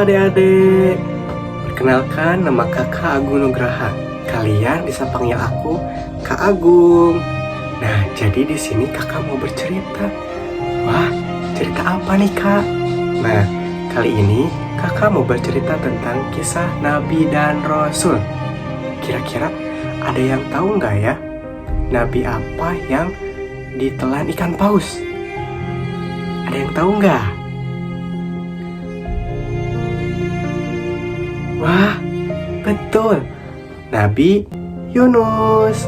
adik-adik. Perkenalkan, nama kakak Agung Nugraha. Kalian bisa panggil aku Kak Agung. Nah, jadi di sini kakak mau bercerita. Wah, cerita apa nih kak? Nah, kali ini kakak mau bercerita tentang kisah Nabi dan Rasul. Kira-kira ada yang tahu nggak ya? Nabi apa yang ditelan ikan paus? Ada yang tahu nggak? Wah, betul. Nabi Yunus.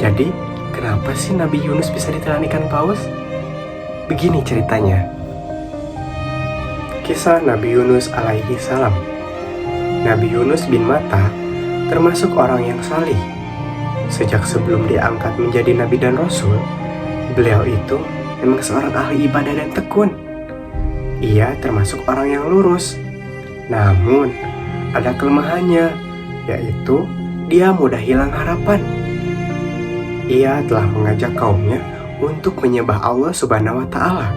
Jadi, kenapa sih Nabi Yunus bisa ditelan ikan paus? Begini ceritanya. Kisah Nabi Yunus alaihi salam. Nabi Yunus bin Matta termasuk orang yang salih. Sejak sebelum diangkat menjadi Nabi dan Rasul, beliau itu memang seorang ahli ibadah dan tekun. Ia termasuk orang yang lurus. Namun, ada kelemahannya, yaitu dia mudah hilang harapan. Ia telah mengajak kaumnya untuk menyembah Allah Subhanahu wa Ta'ala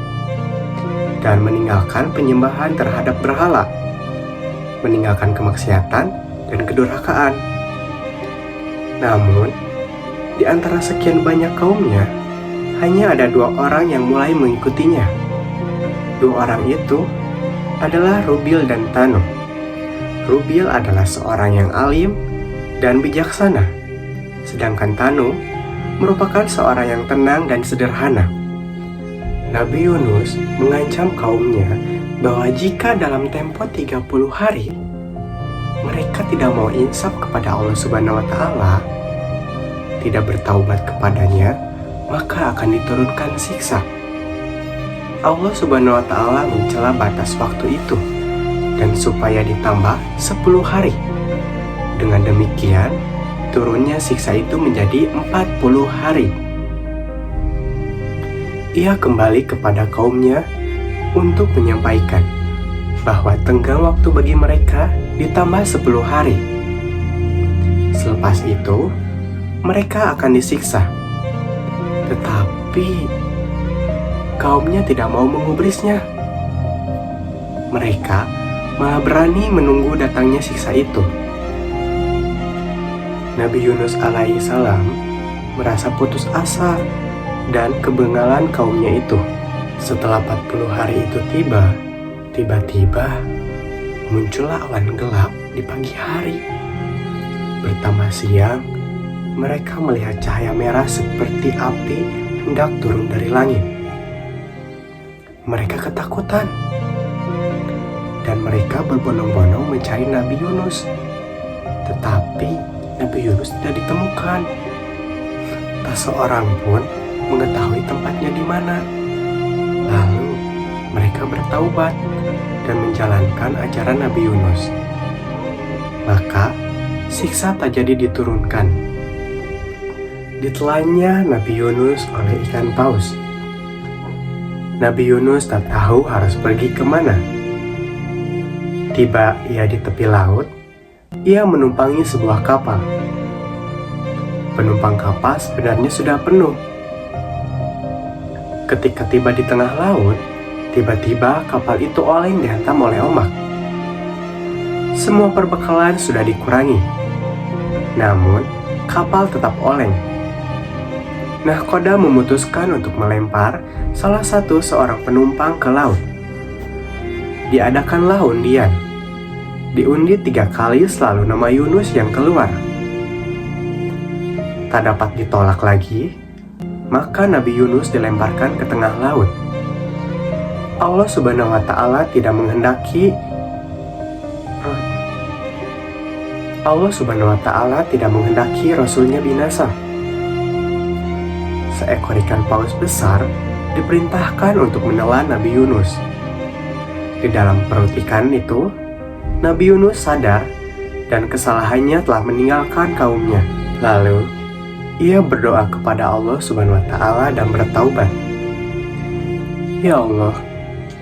dan meninggalkan penyembahan terhadap berhala, meninggalkan kemaksiatan dan kedurhakaan. Namun, di antara sekian banyak kaumnya, hanya ada 2 orang yang mulai mengikutinya. 2 orang itu adalah Rubil dan Tanu. Rubil adalah seorang yang alim dan bijaksana, sedangkan Tanu merupakan seorang yang tenang dan sederhana. Nabi Yunus mengancam kaumnya bahwa jika dalam tempo 30 hari mereka tidak mau insaf kepada Allah Subhanahu wa Ta'ala, tidak bertaubat kepadanya, maka akan diturunkan siksa. Allah Subhanahu wa Ta'ala mencela batas waktu itu dan supaya ditambah 10 hari. Dengan demikian, turunnya siksa itu menjadi 40 hari. Ia kembali kepada kaumnya untuk menyampaikan bahwa tenggang waktu bagi mereka ditambah 10 hari. Selepas itu, mereka akan disiksa. Tetapi, kaumnya tidak mau mengubrisnya. Mereka malah berani menunggu datangnya siksa itu. Nabi Yunus alaihi salam merasa putus asa dan kebengalan kaumnya itu. Setelah 40 hari itu tiba, tiba-tiba muncullah awan gelap di pagi hari. Bertambah siang, mereka melihat cahaya merah seperti api hendak turun dari langit. Mereka ketakutan dan mereka berbondong-bondong mencari Nabi Yunus. Tetapi Nabi Yunus tidak ditemukan. Tak seorang pun mengetahui tempatnya di mana. Lalu mereka bertaubat dan menjalankan ajaran Nabi Yunus. Maka siksa tak jadi diturunkan. Ditelannya Nabi Yunus oleh ikan paus. Nabi Yunus tak tahu harus pergi kemana. Tiba ia di tepi laut, ia menumpangi sebuah kapal. Penumpang kapal sebenarnya sudah penuh. Ketika tiba di tengah laut, tiba-tiba kapal itu oleng dihantam oleh ombak. Semua perbekalan sudah dikurangi, namun kapal tetap oleng. Nahkoda memutuskan untuk melempar salah satu seorang penumpang ke laut. Diadakanlah undian. Diundi 3 kali selalu nama Yunus yang keluar. Tak dapat ditolak lagi, maka Nabi Yunus dilemparkan ke tengah laut. Allah Subhanahu wa Ta'ala tidak menghendaki Rasulnya binasa. Seekor ikan paus besar diperintahkan untuk menelan Nabi Yunus. Di dalam perut ikan itu, Nabi Yunus sadar dan kesalahannya telah meninggalkan kaumnya. Lalu, ia berdoa kepada Allah Subhanahu wa Ta'ala dan bertaubat. Ya Allah,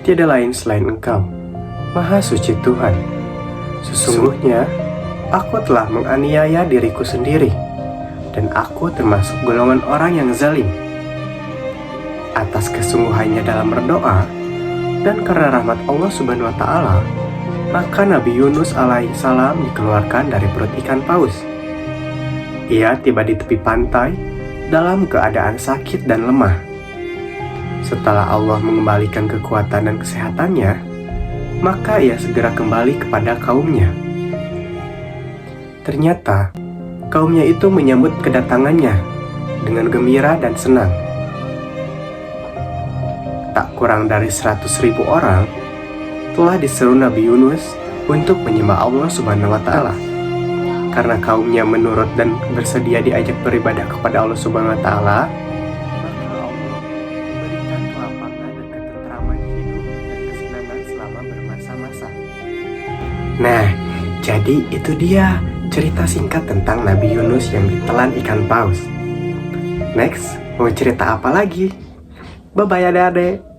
tiada lain selain Engkau, Maha Suci Tuhan. Sesungguhnya, aku telah menganiaya diriku sendiri, dan aku termasuk golongan orang yang zalim. Atas kesungguhannya dalam berdoa, dan karena rahmat Allah Subhanahu wa Ta'ala, Maka Nabi Yunus alaihissalam dikeluarkan dari perut ikan paus. Ia tiba di tepi pantai dalam keadaan sakit dan lemah. Setelah Allah mengembalikan kekuatan dan kesehatannya, maka ia segera kembali kepada kaumnya. Ternyata, kaumnya itu menyambut kedatangannya dengan gembira dan senang. Tak kurang dari 100.000 orang telah diseru Nabi Yunus untuk menyembah Allah Subhanahu wa Ta'ala. Karena kaumnya menurut dan bersedia diajak beribadah kepada Allah Subhanahu wa Ta'ala, maka Allah memberikan kelapangan dan ketentraman hidup dan kesenangan selama bermasa-masa. Nah, jadi itu dia cerita singkat tentang Nabi Yunus yang ditelan ikan paus. Next, mau cerita apa lagi? Bye-bye adik-adik.